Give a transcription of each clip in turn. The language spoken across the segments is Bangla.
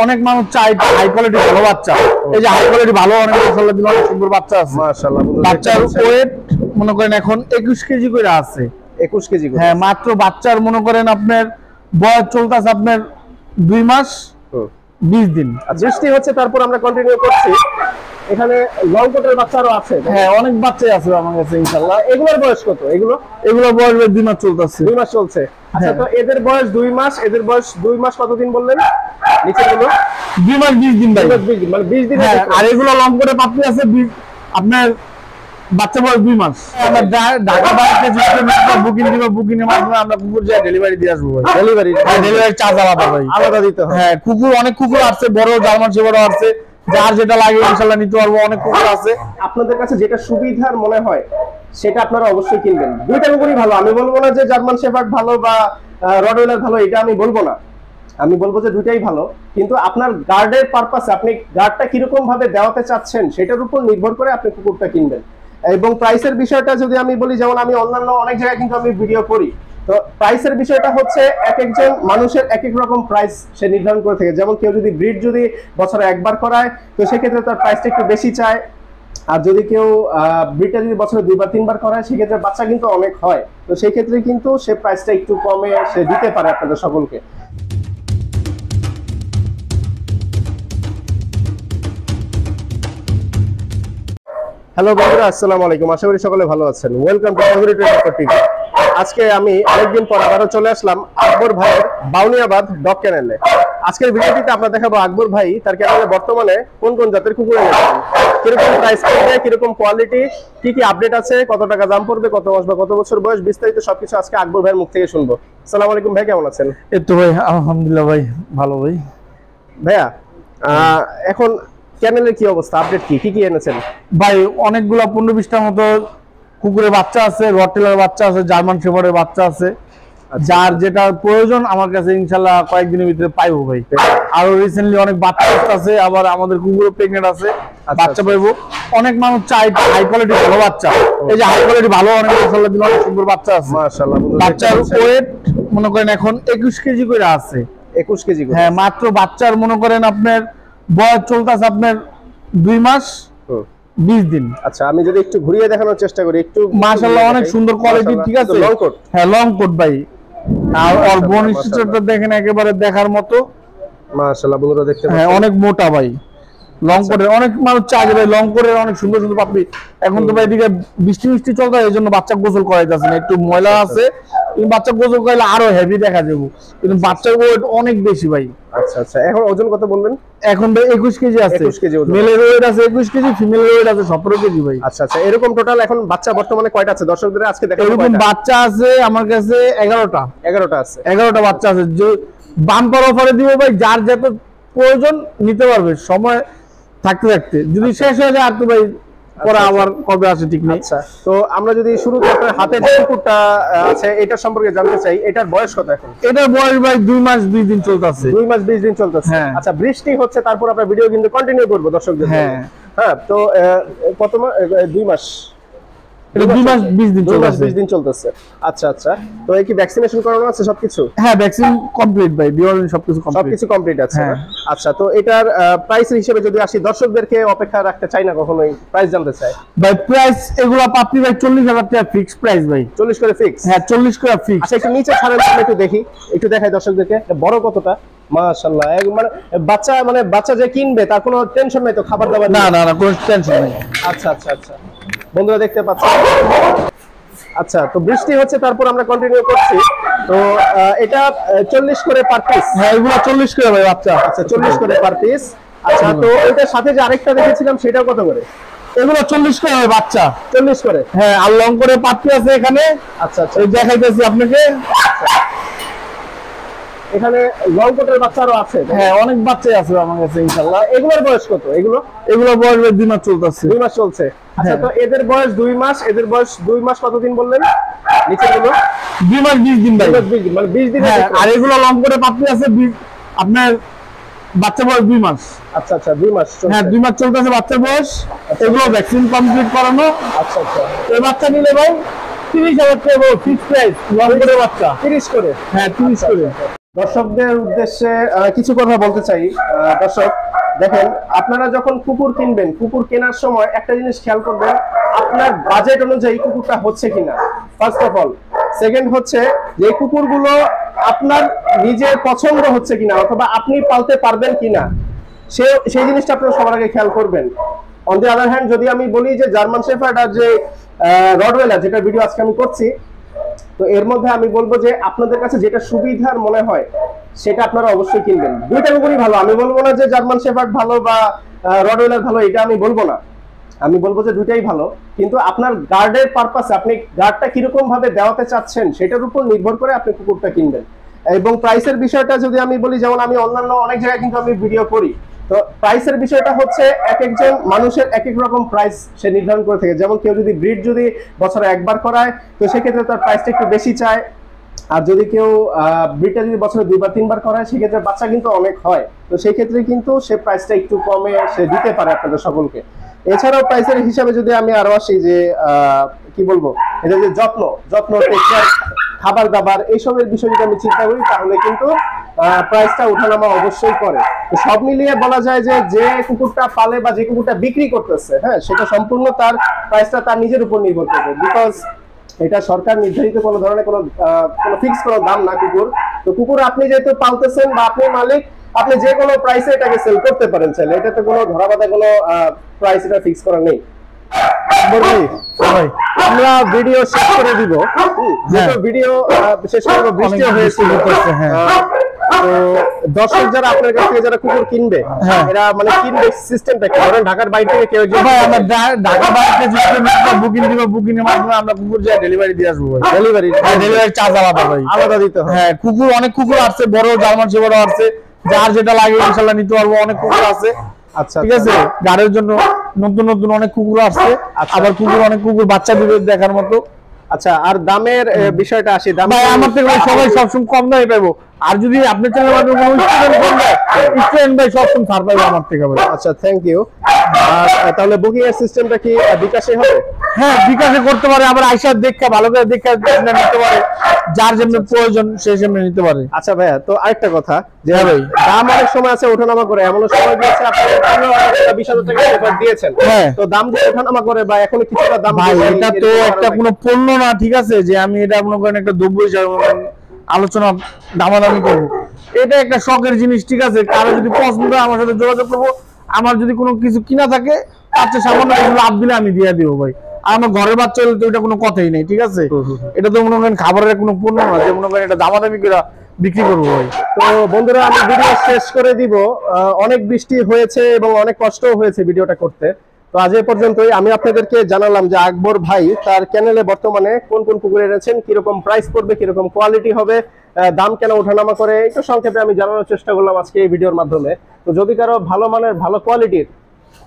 অনেক মানুষ চাই হাই কোয়ালিটি ভালো বাচ্চা। এই যে হাই কোয়ালিটি ভালো অনেক মাশাআল্লাহ দিল, অনেক সুন্দর বাচ্চা আছে মাশাআল্লাহ। বাচ্চার ওয়েট মনে করেন এখন 21 কেজি করে আছে। 21 কেজি করে? হ্যাঁ, মাত্র বাচ্চার মনে করেন আপনার বয়স চলতেছে আপনার 2 মাস 20 দিন। বৃষ্টি হচ্ছে তারপর আমরা কন্টিনিউ করছি। এখানে লং কোটের বাচ্চারও আছে? হ্যাঁ, অনেক বাচ্চাই আছে আমার কাছে ইনশাআল্লাহ। এগুলোর বয়স কত? এগুলো বয়স 2 মাস চলতেছে। 2 মাস চলছে। আচ্ছা, তো এদের বয়স 2 মাস, এদের বয়স 2 মাস কতদিন বললেন? নিচেগুলো 2 মাস 20 দিন ভাই। 2 মাস 20 দিন, মানে 20 দিন। হ্যাঁ, আর এগুলো লং কোটে পাপড়ি আছে আপনার বাচ্চা বয়স 2 মাস। আমরা ঢাকা বাইরে বুকিং দিব, বুকিং এর মাধ্যমে আমরা কুকুর যায় ডেলিভারি দিয়ে আসবো ভাই। ডেলিভারি চার্জ আলাদা ভাই, আলাদা দিতে হবে। হ্যাঁ, কুকুর অনেক কুকুর আছে, বড় জার্মান শেফার্ড আছে, যার যেটা লাগে ইনশাআল্লাহ নিতে পারবো। অনেক কুকুর আছে, আপনাদের কাছে যেটা সুবিধার মনে হয় সেটা আপনারা অবশ্যই কিনবেন। দুইটা কুকুরই ভালো, আমি বলবো না যে জার্মান শেফার্ড ভালো বা রটওয়েলার ভালো, এটা আমি বলবো না। আমি বলবো যে দুইটাই ভালো, কিন্তু আপনার গার্ডের পারপাসে আপনি গার্ডটা কিরকম ভাবে দেওয়াতে চাচ্ছেন সেটার উপর নির্ভর করে আপনি কুকুরটা কিনবেন। এবং প্রাইসের বিষয়টা যদি আমি বলি, যেমন আমি অন্যান্য অনেক জায়গায় কিন্তু আমি ভিডিও করি, তো প্রাইসের বিষয়টা হচ্ছে এক একজন মানুষের এক এক রকম প্রাইস সে নির্ধারণ করে থাকে। যেমন কেউ যদি ব্রিড যদি বছরে একবার করায় তো সেক্ষেত্রে তার প্রাইসটা একটু বেশি চায়, আর যদি কেউ ব্রিডটা যদি বছরে 2 বা 3 বার করায় সেক্ষেত্রে বাচ্চা কিন্তু অনেক হয়, তো সেই ক্ষেত্রে কিন্তু সে প্রাইসটা একটু কমে সে দিতে পারে আপনাদের সকলকে। হ্যালো বন্ধুরা, আসসালামু আলাইকুম। আশা করি সকলে ভালো আছেন। ওয়েলকাম টু ফার্মেরি টোয়েন্টি টিভি। আজকে আমি অনেকদিন পর আবারও চলে আসলাম আকবর ভাইয়ের বাউনিয়াবাদ ডগ ক্যানেলে। আজকের ভিডিওটিতে আমরা দেখাবো আকবর ভাই তার ক্যানেলে বর্তমানে কোন কোন জাতের কুকুর এনেছেন, কিরকম প্রাইস পড়বে, কিরকম কোয়ালিটি, কি কি আপডেট আছে, কত টাকা দাম পড়বে, কত মাস বা কত বছর বয়স, বিস্তারিত সবকিছু আজকে আকবর ভাইয়ের মুখ থেকে শুনবো। আসসালামু আলাইকুম ভাই, কেমন আছেন? এই তো ভাই আলহামদুলিল্লাহ ভাই, ভালো ভাই। ভাইয়া এখন চ্যানেলের কি অবস্থা, আপডেট কি কি এনেছেন? ভাই অনেকগুলা 15-20টার মতো কুকুরের বাচ্চা আছে, রটওয়েলার বাচ্চা আছে, জার্মান শেফার্ডের বাচ্চা আছে। যার যেটা প্রয়োজন আমার কাছে ইনশাআল্লাহ কয়েকদিনের ভিতরে পাইবো ভাই। আরো রিসেন্টলি অনেক বাচ্চা আছে, আবার আমাদের কুকুরও প্রেগন্যান্ট আছে, বাচ্চা পাইবো। অনেক মানুষ চাই হাই কোয়ালিটি ভালো বাচ্চা। এই যে হাই কোয়ালিটি ভালো অনেক মাশাআল্লাহ দিল, অনেক সুন্দর বাচ্চা আছে মাশাআল্লাহ। বাচ্চার ওয়েট মনে করেন এখন 21 কেজি করে আছে। 21 কেজি করে? হ্যাঁ, মাত্র বাচ্চার মনে করেন আপনার বয়স চলতেছে আপনার 2 মাস 20 দিন। আচ্ছা, আমি যদি একটু ঘুরিয়ে দেখানোর চেষ্টা করি, একটু মাশাআল্লাহ অনেক সুন্দর কোয়ালিটি, ঠিক আছে? Long coat? হ্যাঁ, লং কোট ভাই। আর ওর বোন স্ট্রাকচারটা দেখেন একেবারে দেখার মতো মাশাআল্লাহ। বন্ধুরা দেখতে পাচ্ছেন, হ্যাঁ অনেক মোটা ভাই। লং কোটের অনেক মানুষ চায় ভাই, লং কোটের অনেক সুন্দর সুন্দর পাপড়ি। এখন তো ভাই এদিকে বৃষ্টি মিষ্টি চলতে, এই জন্য বাচ্চা গোসল করাইতেছে না, একটু ময়লা আছে। কিন্তু বাচ্চা গোসল করাইলে আরো হেভি দেখা যাবে, কিন্তু বাচ্চার ওয়েট অনেক বেশি ভাই। আচ্ছা আচ্ছা, এখন ওজন কত বললেন? এখন ভাই 21 কেজি আছে। 21 কেজি ওজন। মেলের ওয়েট আছে 21 কেজি, ফিমেলের ওয়েট আছে 17 কেজি ভাই। আচ্ছা আচ্ছা, এরকম টোটাল এখন বাচ্চা বর্তমানে কয়টা আছে দর্শকদের আজকে দেখাবো? এরকম বাচ্চা আছে আমার কাছে 11টা। 11টা আছে? 11টা বাচ্চা আছে। বাম্পার অফারে দিব ভাই, যার যত প্রয়োজন নিতে পারবে সময় থাকতে থাকতে। যদি শেষ হয়ে যায় আর তো ভাই পরে আবার কবে আসে ঠিক নেই। আচ্ছা, তো আমরা যদি শুরুতে আপনার হাতে যে কুকুরটা আছে এটা সম্পর্কে জানতে চাই, এটার বয়স কত এখন? এটার বয়স ভাই 2 মাস 2 দিন চলতেছে। 2 মাস 20 দিন চলতেছে? হ্যাঁ। আচ্ছা, বৃষ্টি হচ্ছে তারপর আমরা ভিডিও কিন্তু কন্টিনিউ করব দর্শকদের। হ্যাঁ হ্যাঁ, তো কত মাস? 2 মাস? এটা 2 মাস 20 দিন 2 মাস চলতেছে। 20 দিন চলতেছে। আচ্ছা আচ্ছা, তো এই কি ভ্যাকসিনেশন করানো আছে সবকিছু? হ্যাঁ, ভ্যাকসিন কমপ্লিট ভাই, ডিওয়ার্মিং সবকিছু কমপ্লিট। সবকিছু কমপ্লিট আছে? হ্যাঁ। আচ্ছা, তো এটার প্রাইস হিসেবে যদি আসি, দর্শকদেরকে অপেক্ষা রাখতে চাই না, কখনোই প্রাইস জানতে চাই ভাই। প্রাইস এগুলা পাপড়ি ভাই 40,000 টাকা ফিক্স প্রাইস ভাই। 40 করে ফিক্স? হ্যাঁ, 40 করে ফিক্স। আচ্ছা, একটু নিচে ছাড়েন, আমি একটু দেখি, একটু দেখাই দর্শকদেরকে বড় কতটা। মাশাআল্লাহ, মানে বাচ্চা যে কিনবে তার কোনো টেনশন নাই তো খাবার দাবার? না না না, কোনো টেনশন নাই। আচ্ছা আচ্ছা আচ্ছা, বন্ধুরা দেখতে পাচ্ছেন। আচ্ছা, তো বৃষ্টি হচ্ছে তারপর আমরা কন্টিনিউ করছি। তো এটা 40 করে পার পিস? হ্যাঁ, এগুলা 40 করে ভাই বাচ্চা। আচ্ছা, 40 করে পার পিস। আচ্ছা, তো এটার সাথে যে আরেকটা দেখেছিলাম সেটাও কত করে? এগুলো 40 করে ভাই বাচ্চা। 40 করে? হ্যাঁ, আর লং করে পাপড়ি আছে এখানে। আচ্ছা আচ্ছা, এই দেখাইতেছি আপনাকে। এখানে লং কোটের বাচ্চারও আছে? হ্যাঁ, অনেক বাচ্চাই আছে আমার কাছে ইনশাআল্লাহ। এগুলোর বয়স কত? এগুলো বয়স 2 মাস চলতেছে। 2 মাস চলছে? আচ্ছা, তো এদের বয়স 2 মাস, এদের বয়স 2 মাস কতদিন বললেন? নিচেগুলো 2 মাস 20 দিন ভাই। 2 মাস 20 দিন, মানে 20 দিন। হ্যাঁ, আর এগুলো লং করে পাপড়ি আছে আপনার বাচ্চা বয়স 2 মাস। আচ্ছা আচ্ছা, 2 মাস চলছে? হ্যাঁ, 2 মাস চলতেছে বাচ্চার বয়স। এগুলো ভ্যাকসিন কমপ্লিট করানো। আচ্ছা আচ্ছা, এই বাচ্চা নিলে ভাই 30,000 টাকা ফিক্স প্রাইস, লং করে বাচ্চা 30 করে? হ্যাঁ, 30 করে। দর্শকদের উদ্দেশ্যে কিছু কথা বলতে চাই। দর্শক দেখেন, আপনারা যখন কুকুর কিনবেন, কুকুর কেনার সময় একটা জিনিস খেয়াল করবেন, আপনার বাজেট অনুযায়ী কুকুরটা হচ্ছে কিনা, ফার্স্ট অফ অল। সেকেন্ড হচ্ছে যে কুকুরগুলো আপনার নিজের পছন্দ হচ্ছে কিনা, অথবা আপনি পালতে পারবেন কিনা, সেই জিনিসটা আপনারা সবার আগে খেয়াল করবেন। অন দি আদার হ্যান্ড, যদি আমি বলি যে জার্মান শেফার্ড আর যে রটওয়েলার, যেটা ভিডিও আজকে আমি করছি, তো এর মধ্যে আমি বলবো যে আপনাদের কাছে যেটা সুবিধার মনে হয় সেটা আপনারা অবশ্যই কিনবেন। দুইটা কুকুরই ভালো, আমি বলবো না যে জার্মান শেফার্ড ভালো বা রটওয়েলার ভালো, এটা আমি বলবো না। আমি বলবো যে দুইটাই ভালো, কিন্তু আপনার গার্ডের পারপাসে আপনি গার্ডটা কিরকম ভাবে দেওয়াতে চাচ্ছেন সেটার উপর নির্ভর করে আপনি কুকুরটা কিনবেন। এবং প্রাইসের বিষয়টা যদি আমি বলি, যেমন আমি অন্যান্য অনেক জায়গায় কিন্তু আমি ভিডিও করি, তো প্রাইসের বিষয়টা হচ্ছে এক একজন মানুষের এক এক রকম প্রাইস সে নির্ধারণ করে থাকে। যেমন কেউ যদি ব্রিড যদি বছরে একবার করায়, তো সেক্ষেত্রে তার প্রাইসটা একটু বেশি চায়। আর যদি কেউ ব্রিডটা যদি বছরে 2 বা 3 বার করায়, সেক্ষেত্রে বাচ্চা কিন্তু অনেক হয়, তো সেই ক্ষেত্রে কিন্তু সে প্রাইসটা একটু কমে সে দিতে পারে আপনাদের সকলকে। এছাড়াও প্রাইসের হিসাবে যদি আমি আরো আসি, যে কি বলবো, এটা যে যত্ন টেককেয়ার, খাবার দাবার, এইসবের বিষয় যদি আমি চিন্তা করি, তাহলে কিন্তু প্রাইসটা ওঠানামা অবশ্যই করে। তো সব মিলিয়ে বলা যায় যে যে কুকুরটা পালে বা যে কুকুরটা বিক্রি করতেছে, হ্যাঁ, সেটা সম্পূর্ণ তার প্রাইসটা তার নিজের উপর নির্ভর করবে। বিকজ এটা সরকার নির্ধারিত কোনো ধরনের কোনো ফিক্স কোনো দাম না কুকুর। তো কুকুর আপনি যেহেতু পালতেছেন বা আপনি মালিক, আপনি যে কোনো প্রাইসে এটাকে সেল করতে পারেন চাইলে, এটাতে কোনো ধরাবাঁধা কোনো প্রাইস এটা ফিক্স করা নেই। আমরা ভিডিও শেষ করে দিব, যেহেতু ভিডিও শেষ করবো, বৃষ্টি হয়েছিল। তো দর্শক যারা আপনার কাছ থেকে যারা কুকুর কিনবে, এরা মানে কিনবে সিস্টেমটা কি? ধরেন ঢাকার বাইরে থেকে কেউ যদি, ভাই আমরা ঢাকা বাইরে থেকে বুকিং দিব, বুকিং এর মাধ্যমে আমরা কুকুর যা ডেলিভারি দিয়ে আসবো। ডেলিভারি চার্জ আলাদা ভাই, আলাদা দিতে হবে। হ্যাঁ, কুকুর অনেক কুকুর আছে, বড় জার্মান শেফার্ডও আছে, যার যেটা লাগে ইনশাআল্লাহ নিতে পারবো। অনেক কুকুর আছে, আচ্ছা, ঠিক আছে, গাড়ির জন্য নতুন নতুন অনেক কুকুর আসছে। আবার অনেক কুকুর বাচ্চা দিবে দেখার মতো। আচ্ছা, আর দামের বিষয়টা আসি। দাম ভাই আমার থেকে সবাই সবসময় কম দামে পাবো, আর যদি আপনি চ্যানেল মাধ্যমে কোনো স্টুডেন্ট ভাই সবসময় ছাড় পাইবো আমার থেকে ভাই। আচ্ছা, থ্যাংক ইউ। তাহলে বুকিং এর সিস্টেমটা কি বিকাশে হবে? হ্যাঁ, বিকাশে করতে পারে, আবার আইসা দেখা ভালো করে দেখা নিতে পারে, যার যেমন প্রয়োজন সে সেমনি নিতে পারে। আচ্ছা ভাইয়া, তো আরেকটা কথা, যে ভাই দাম অনেক সময় আছে ওঠানামা করে, এমন সময় দিয়েছে আপনি 15,000 টাকা 20,000 টাকা শেফার্ড দিয়েছেন, তো দাম যে ওঠানামা করে বা এখনো কিছুটা দাম, ভাই এটা তো একটা কোনো পণ্য না, ঠিক আছে, যে আমি এটা মনে করেন একটা দ্রব্য হিসাবে আলোচনা দামাদামি করবো। এটা একটা শখের জিনিস, ঠিক আছে, কারো যদি পছন্দ হয় আমার সাথে যোগাযোগ করবো। আমার যদি কোনো কিছু কিনা থাকে, আচ্ছা সামান্য কিছু লাভ দিলে আমি দিয়ে দিব ভাই। আর আমার ঘরের বাচ্চা হলে তো এটা কোনো কথাই নেই, ঠিক আছে। এটা তো মনে করেন খাবারের কোনো পণ্য না যে মনে করেন এটা দামাদামি করে বিক্রি করবো ভাই। তো বন্ধুরা, আমি ভিডিও শেষ করে দিব। অনেক বৃষ্টি হয়েছে এবং অনেক কষ্টও হয়েছে ভিডিওটা করতে। তো আজ এ পর্যন্তই। আমি আপনাদেরকে জানালাম যে আকবর ভাই তার চ্যানেলে বর্তমানে কোন কোন কুকুর এনেছেন, কিরকম প্রাইস পড়বে, কিরকম কোয়ালিটি হবে, দাম কেন ওঠানামা করে, একটু সংক্ষেপে আমি জানানোর চেষ্টা করলাম আজকে এই ভিডিওর মাধ্যমে। তো যদি কারো ভালো মানের ভালো কোয়ালিটির,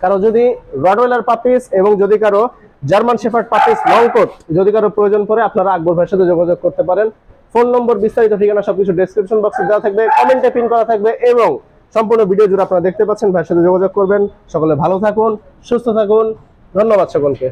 কারো যদি রটওয়েলার পাপিস এবং যদি কারো German shepherd puppies long coat যদি কারো প্রয়োজন পড়ে, আপনারা আকবর ভাইয়ের সাথে যোগাযোগ করতে পারেন। ফোন নম্বর, বিস্তারিত ঠিকানা সবকিছু ডেসক্রিপশন বক্সে দেওয়া থাকবে, কমেন্টে পিন করা থাকবে, এবং সম্পূর্ণ ভিডিও জুড়ে আপনারা দেখতে পাচ্ছেন। ভাইয়ের সাথে যোগাযোগ করবেন। সকলে ভালো থাকুন, সুস্থ থাকুন। ধন্যবাদ সকলকে।